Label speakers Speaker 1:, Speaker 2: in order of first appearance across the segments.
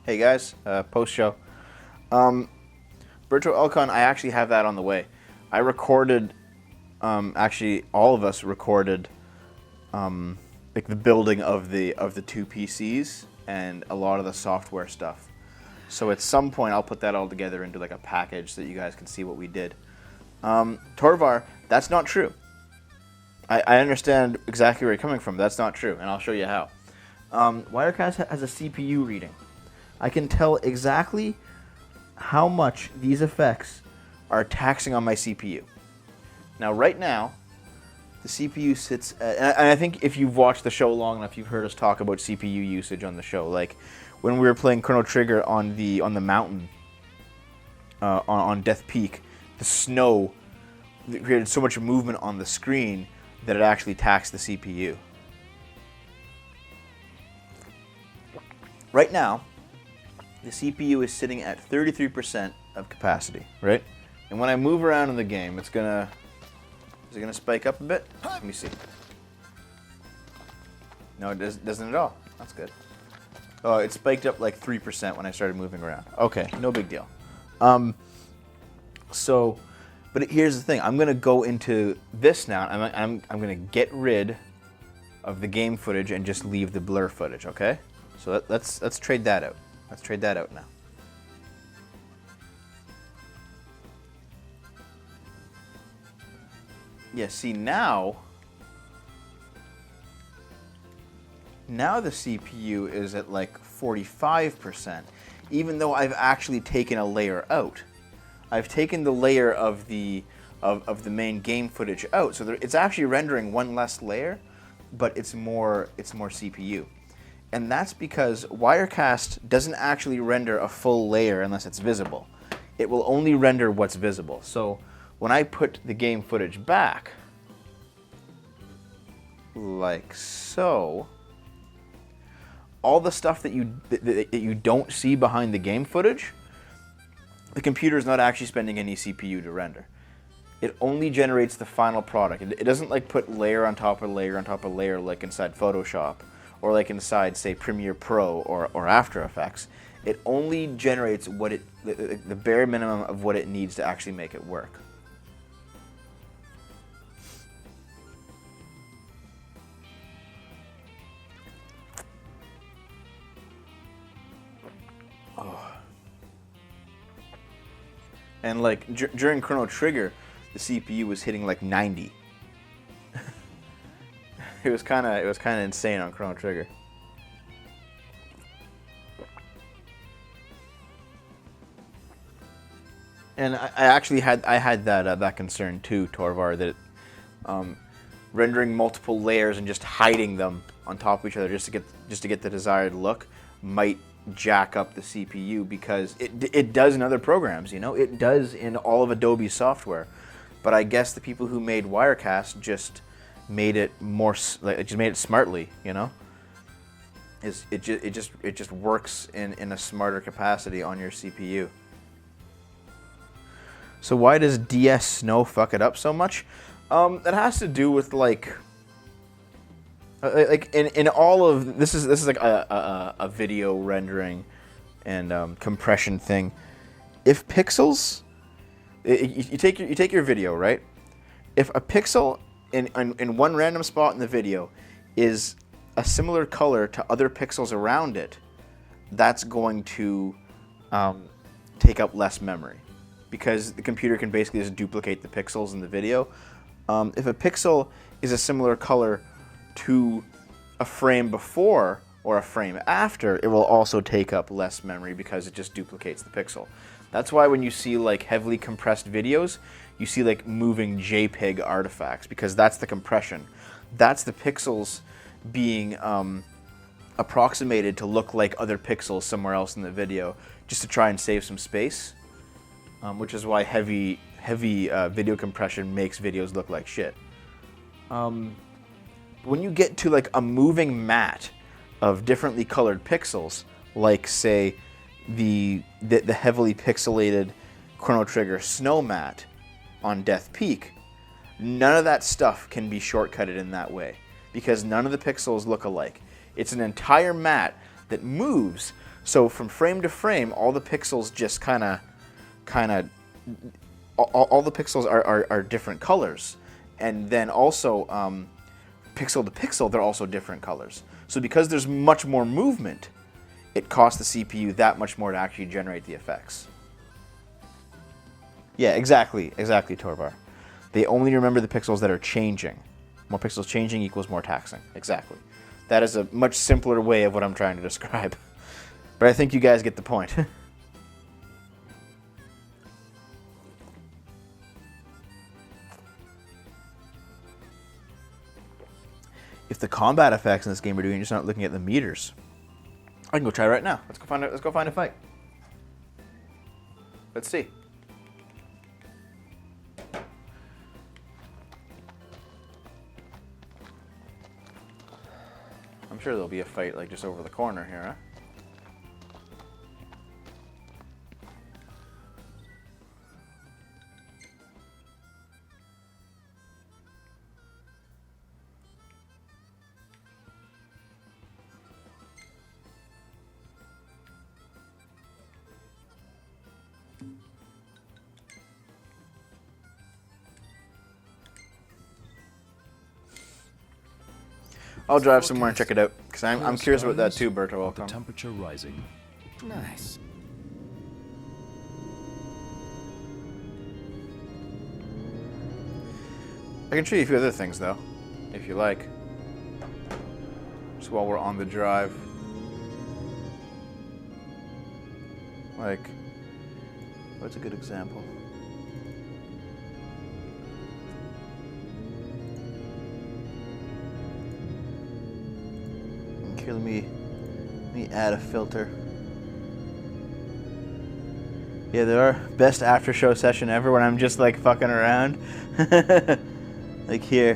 Speaker 1: Hey guys, post-show. Virtual Elcon, I actually have that on the way. I recorded, actually all of us recorded, like the building of the two PCs and a lot of the software stuff. So at some point I'll put that all together into like a package so that you guys can see what we did. Torvar, that's not true. I understand exactly where you're coming from. That's not true, and I'll show you how. Wirecast has a CPU reading. I can tell exactly how much these effects are taxing on my CPU. Now, right now, the CPU sits at, and I think if you've watched the show long enough, you've heard us talk about CPU usage on the show. Like when we were playing Chrono Trigger on the mountain on Death Peak, the snow created so much movement on the screen that it actually taxed the CPU. Right now, the CPU is sitting at 33% of capacity, right? And when I move around in the game, is it gonna spike up a bit? Let me see. No, it doesn't at all. That's good. Oh, it spiked up like 3% when I started moving around. Okay, no big deal. But here's the thing. I'm gonna go into this now. I'm gonna get rid of the game footage and just leave the blur footage. Okay? So let's trade that out. Let's trade that out now. Yeah, see now the CPU is at like 45%, even though I've actually taken a layer out. I've taken the layer of the main game footage out, so it's actually rendering one less layer, but it's more CPU. And that's because Wirecast doesn't actually render a full layer unless it's visible. It will only render what's visible. So when I put the game footage back, like so, all the stuff that you don't see behind the game footage, the computer is not actually spending any CPU to render. It only generates the final product. It doesn't like put layer on top of layer on top of layer like inside Photoshop or like inside, say, Premiere Pro or After Effects. It only generates the bare minimum of what it needs to actually make it work. And like during Chrono Trigger, the CPU was hitting like 90. It was kind of insane on Chrono Trigger. And I actually had that concern too, Torvar, that rendering multiple layers and just hiding them on top of each other just to get the desired look might jack up the CPU, because it does in other programs, you know, it does in all of Adobe's software, but I guess the people who made Wirecast just made it more like just made it smartly, you know. It just works in a smarter capacity on your CPU. So why does DS Snow fuck it up so much? That has to do with like in all of this is like a video rendering and compression thing. If pixels, you take your video, right? If a pixel in one random spot in the video is a similar color to other pixels around it, that's going to take up less memory, because the computer can basically just duplicate the pixels in the video. If a pixel is a similar color to a frame before or a frame after, it will also take up less memory because it just duplicates the pixel. That's why when you see like heavily compressed videos, you see like moving JPEG artifacts, because that's the compression. That's the pixels being approximated to look like other pixels somewhere else in the video, just to try and save some space, which is why heavy video compression makes videos look like shit. When you get to like a moving mat of differently colored pixels, like say the heavily pixelated Chrono Trigger snow mat on Death Peak, none of that stuff can be shortcutted in that way, because none of the pixels look alike. It's an entire mat that moves, So from frame to frame, all the pixels just kind of, all the pixels are different colors. And then also, pixel to pixel, they're also different colors. So because there's much more movement, it costs the CPU that much more to actually generate the effects. Yeah, exactly, Torvar. They only remember the pixels that are changing. More pixels changing equals more taxing. Exactly. That is a much simpler way of what I'm trying to describe. But I think you guys get the point. If the combat effects in this game are doing, you're just not looking at the meters. I can go try right now. Let's go find a fight. Let's see. I'm sure there'll be a fight like just over the corner here, huh? I'll drive somewhere and check it out, because I'm curious about that too, Berto. Welcome.
Speaker 2: The temperature rising.
Speaker 3: Nice.
Speaker 1: I can show you a few other things, though, if you like. Just while we're on the drive. Like, what's a good example? Here, let me add a filter. Yeah, there are best after show session ever when I'm just like fucking around. Like here.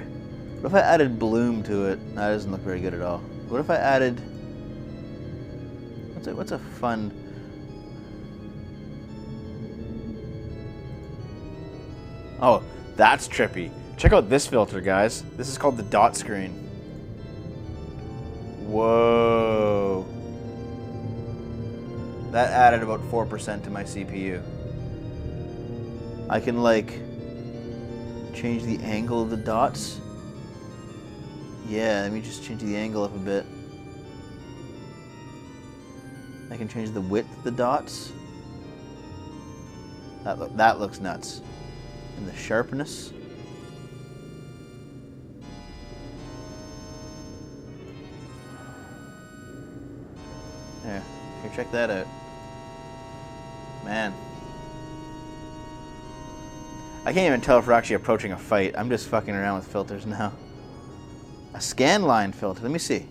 Speaker 1: What if I added bloom to it? That doesn't look very good at all. What if I added what's a fun Oh, that's trippy. Check out this filter, guys. This is called the dot screen. Whoa. That added about 4% to my CPU. I can like change the angle of the dots. Yeah, let me just change the angle up a bit. I can change the width of the dots. That looks nuts. And the sharpness. There, here, check that out. Man. I can't even tell if we're actually approaching a fight. I'm just fucking around with filters now. A scan line filter. Let me see.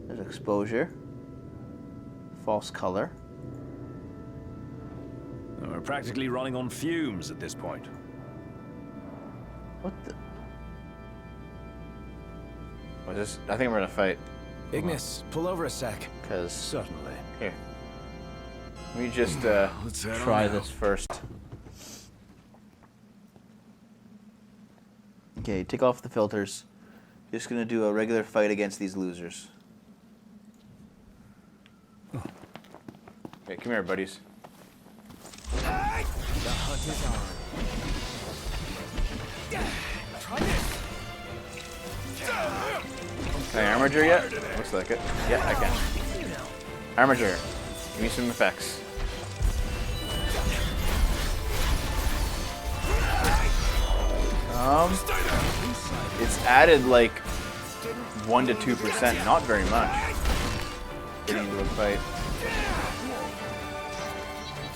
Speaker 1: There's exposure. False color.
Speaker 2: We're practically running on fumes at this point.
Speaker 1: What the? What's this? I think we're gonna fight.
Speaker 3: Ignis, pull over a sec.
Speaker 1: Cause
Speaker 2: Certainly.
Speaker 1: here. Let me just
Speaker 2: Let's head
Speaker 1: try
Speaker 2: on out.
Speaker 1: this first. Okay, take off the filters. Just gonna do a regular fight against these losers. Okay, come here, buddies.
Speaker 3: The hunt is on. Try this.
Speaker 1: Can I armature yet? Looks like it. Yeah, I can. Armature. Give me some effects. It's added like 1 to 2%, not very much. Getting into a fight.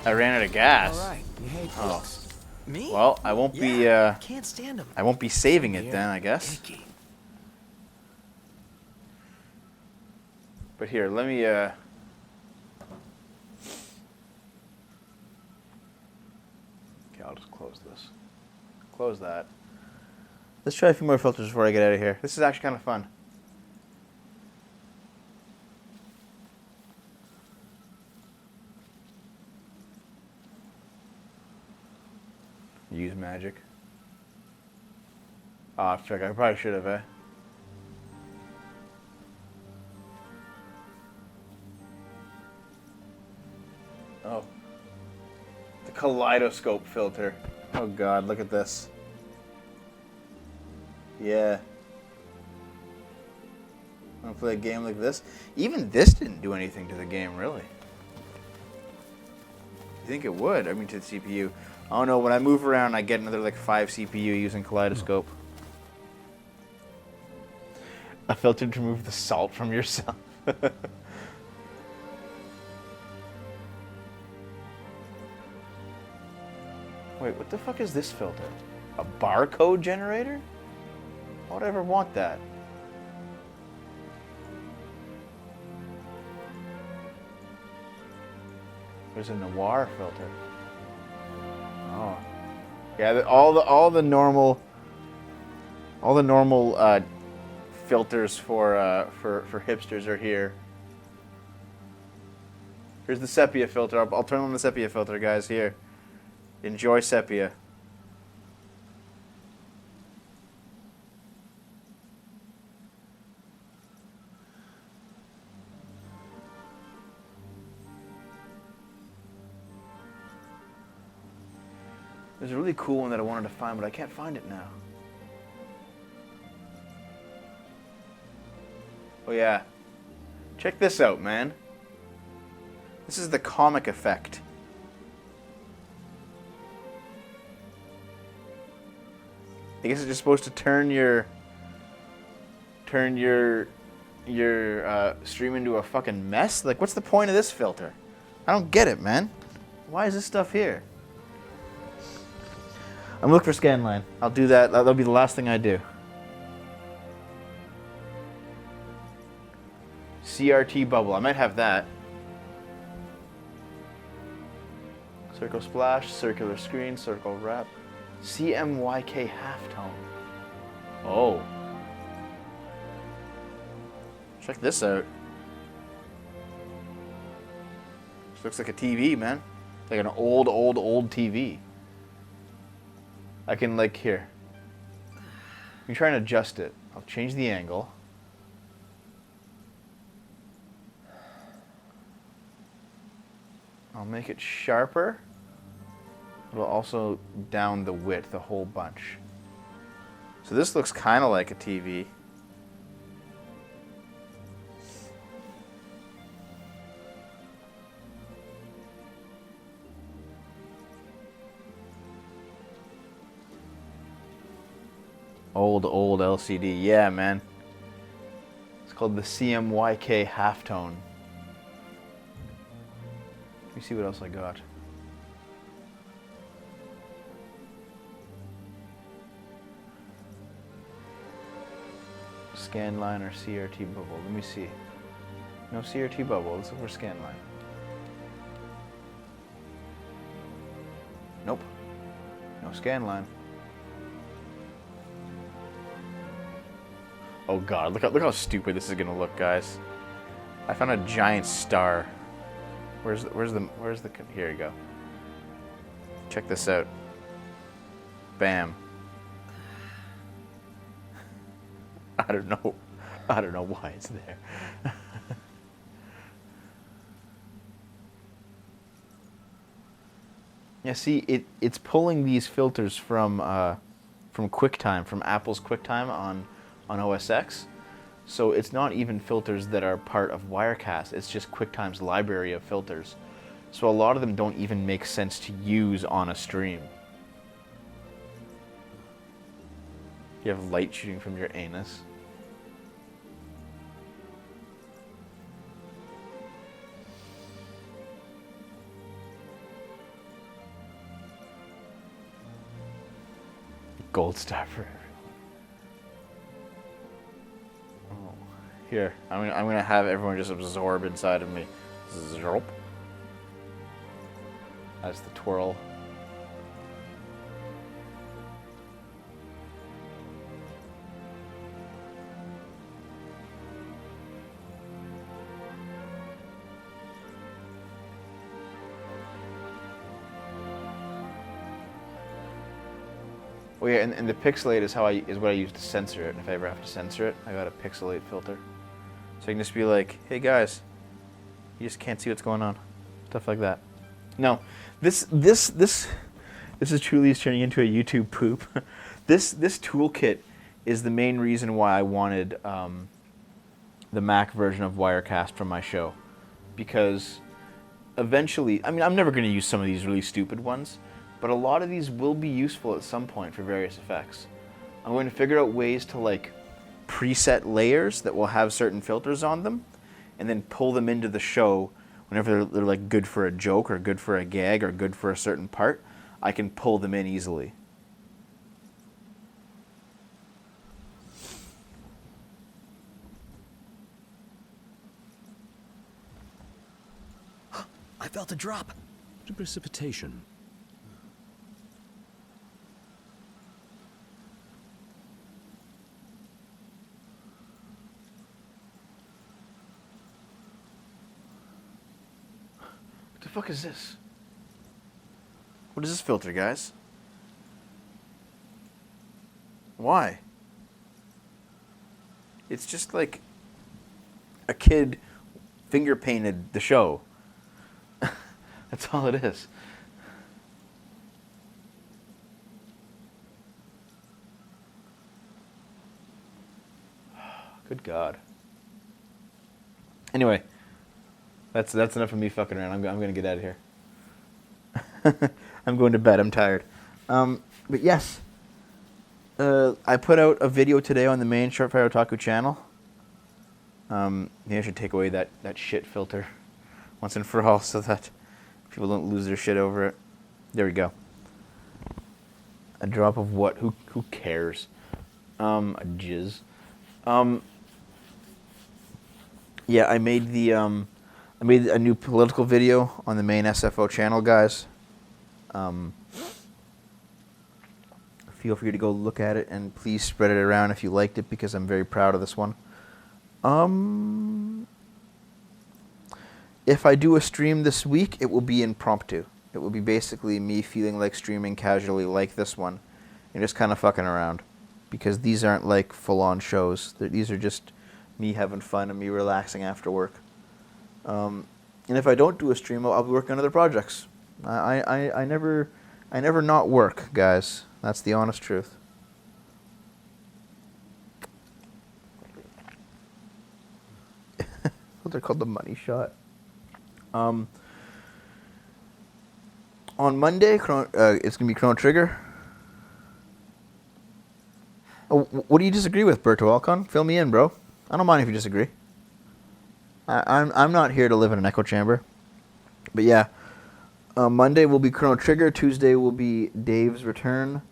Speaker 1: I ran out of gas.
Speaker 3: All right, you hate
Speaker 1: Oh.
Speaker 3: books. Me?
Speaker 1: Well, I won't be.
Speaker 3: Can't stand them.
Speaker 1: I won't be saving it then, I guess.
Speaker 3: Icky.
Speaker 1: But here, let me. Okay, I'll just close this. Close that. Let's try a few more filters before I get out of here. This is actually kind of fun. Use magic. Oh, fuck, I probably should have, eh? kaleidoscope filter. Oh god, look at this. Yeah. Want to play a game like this? Even this didn't do anything to the game, really. You think it would? I mean, to the CPU. I don't know, when I move around, I get another like 5 CPU using kaleidoscope. A filter to remove the salt from yourself. Wait, what the fuck is this filter? A barcode generator? Why would I ever want that? There's a noir filter. Oh, yeah. All the normal filters for hipsters are here. Here's the sepia filter. I'll turn on the sepia filter, guys. Here, enjoy sepia. There's a really cool one that I wanted to find, but I can't find it now. Oh yeah. Check this out, man. This is the comic effect. I guess it's just supposed to turn your stream into a fucking mess? Like, what's the point of this filter? I don't get it, man. Why is this stuff here? I'm looking for scanline. I'll do that. That'll be the last thing I do. CRT bubble. I might have that. Circle splash, circular screen, circle wrap. CMYK halftone. Oh. Check this out. This looks like a TV, man. Like an old TV. I can, like, here. Let me try and adjust it. I'll change the angle. I'll make it sharper. It'll also down the width a whole bunch. So this looks kind of like a TV. Old LCD. Yeah, man. It's called the CMYK halftone. Let me see what else I got. Scanline or CRT bubble. Let me see. No CRT bubble. Let's look for scanline. Nope. No scanline. Oh god, look how stupid this is gonna look, guys. I found a giant star. Where's the here you go. Check this out. Bam. I don't know why it's there. Yeah, see, it's pulling these filters from QuickTime, from Apple's QuickTime on OS X. So it's not even filters that are part of Wirecast. It's just QuickTime's library of filters. So a lot of them don't even make sense to use on a stream. You have light shooting from your anus. Gold star for everyone. Oh, here, I'm gonna have everyone just absorb inside of me. Zerp. That's the twirl. Oh yeah, and the pixelate is what I use to censor it. And if I ever have to censor it, I got a pixelate filter. So I can just be like, hey guys, you just can't see what's going on. Stuff like that. No, this is truly turning into a YouTube poop. This toolkit is the main reason why I wanted the Mac version of Wirecast for my show, because eventually, I mean, I'm never going to use some of these really stupid ones, but a lot of these will be useful at some point for various effects. I'm going to figure out ways to like preset layers that will have certain filters on them, and then pull them into the show whenever they're like good for a joke or good for a gag or good for a certain part. I can pull them in easily.
Speaker 3: I felt a drop.
Speaker 2: To precipitation.
Speaker 1: What the fuck is this? What is this filter, guys? Why? It's just like a kid finger painted the show. That's all it is. Good God. Anyway, that's enough of me fucking around. I'm gonna get out of here. I'm going to bed. I'm tired. But yes, I put out a video today on the main Short Fire Otaku channel. Maybe I should take away that shit filter once and for all, so that people don't lose their shit over it. There we go. A drop of what? Who cares? A jizz. Yeah, I made a new political video on the main SFO channel, guys. Feel free to go look at it, and please spread it around if you liked it, because I'm very proud of this one. If I do a stream this week, it will be impromptu. It will be basically me feeling like streaming casually like this one, and just kind of fucking around, because these aren't like full-on shows. These are just me having fun and me relaxing after work. And if I don't do a stream, I'll be working on other projects. I never not work, guys. That's the honest truth. They're called the money shot. On Monday, it's gonna be Chrono Trigger. Oh, what do you disagree with, Berto Alcon? Fill me in, bro. I don't mind if you disagree. I'm not here to live in an echo chamber. But yeah, Monday will be Chrono Trigger. Tuesday will be Dave's Return,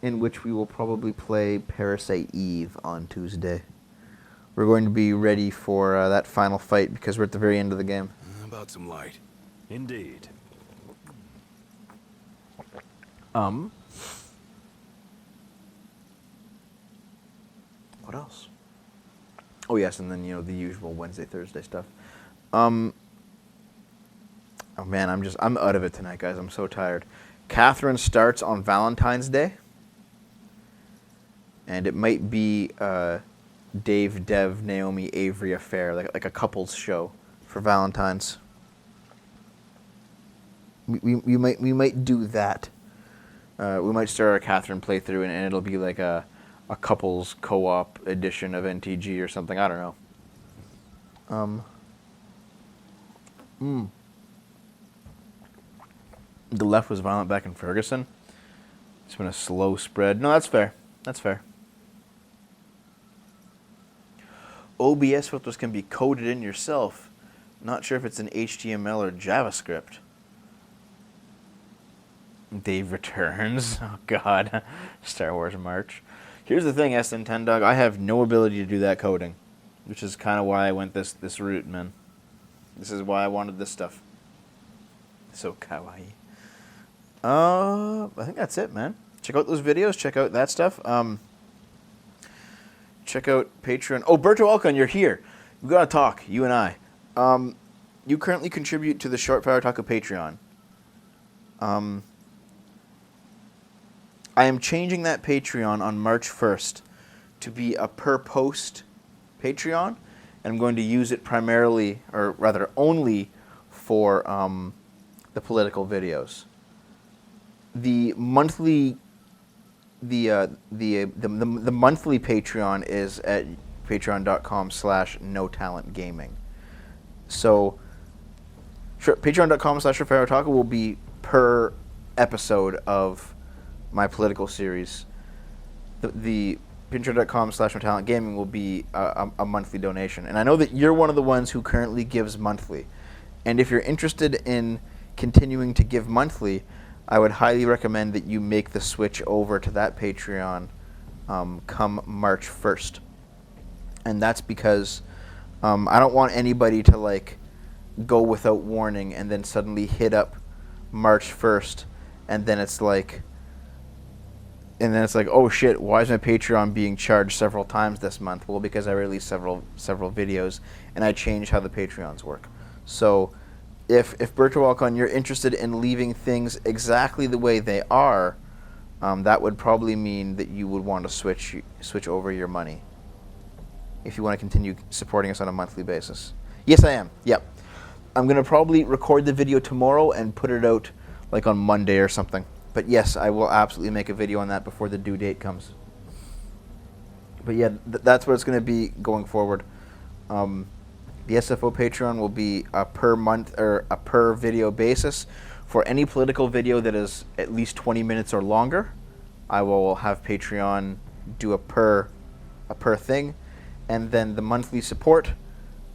Speaker 1: in which we will probably play Parasite Eve on Tuesday. We're going to be ready for that final fight, because we're at the very end of the game.
Speaker 2: About some light. Indeed.
Speaker 1: What else? Oh yes, and then the usual Wednesday, Thursday stuff. Oh man, I'm out of it tonight, guys. I'm so tired. Catherine starts on Valentine's Day, and it might be Dave, Dev, Naomi, Avery affair, like a couples show for Valentine's. We might do that. We might start our Catherine playthrough, and it'll be like a couples co-op edition of NTG or something. I don't know. The left was violent back in Ferguson. It's been a slow spread. No, that's fair. That's fair. OBS filters can be coded in yourself. Not sure if it's in HTML or JavaScript. Dave returns. Oh God. Star Wars March. Here's the thing, SN10 Dog. I have no ability to do that coding, which is kind of why I went this route, man. This is why I wanted this stuff. So kawaii. I think that's it, man. Check out those videos. Check out that stuff. Check out Patreon. Oh, Berto Alcon, you're here. We gotta talk, you and I. You currently contribute to the Short Fire Otaku Patreon. I am changing that Patreon on March 1st to be a per post Patreon, and I'm going to use it primarily, or rather only, for the political videos. The monthly the monthly Patreon is at patreon.com/notalentgaming. So patreon.com/Taco will be per episode of my political series. The patreon.com/notalentgaming will be a monthly donation. And I know that you're one of the ones who currently gives monthly. And if you're interested in continuing to give monthly, I would highly recommend that you make the switch over to that Patreon come March 1st. And that's because I don't want anybody to like go without warning and then suddenly hit up March 1st and then it's like, oh shit, why is my Patreon being charged several times this month? Well, because I released several videos and I changed how the Patreons work. So if Bertawalcon, you're interested in leaving things exactly the way they are, that would probably mean that you would want to switch over your money if you want to continue supporting us on a monthly basis. Yes, I am. Yep. I'm going to probably record the video tomorrow and put it out like on Monday or something. But yes, I will absolutely make a video on that before the due date comes. But yeah, that's what it's going to be going forward. The SFO Patreon will be a per month or a per video basis. For any political video that is at least 20 minutes or longer, I will have Patreon do a per thing, and then the monthly support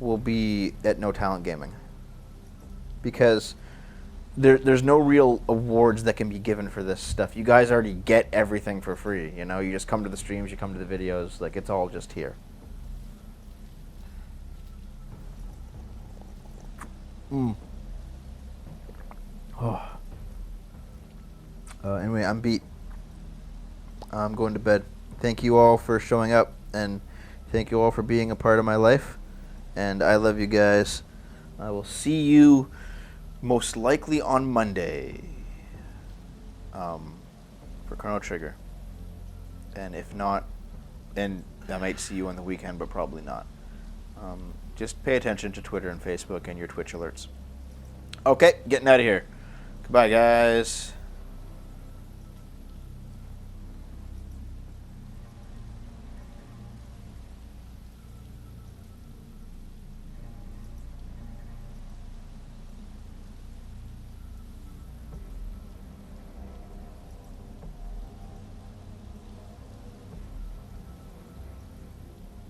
Speaker 1: will be at No Talent Gaming. Because there's no real awards that can be given for this stuff. You guys already get everything for free. You know, you just come to the streams, you come to the videos, like it's all just here. Anyway, I'm beat. I'm going to bed. Thank you all for showing up, and thank you all for being a part of my life. And I love you guys. I will see you most likely on Monday for Chrono Trigger. And if not, and I might see you on the weekend, but probably not. Just pay attention to Twitter and Facebook and your Twitch alerts. Okay, getting out of here. Goodbye, guys.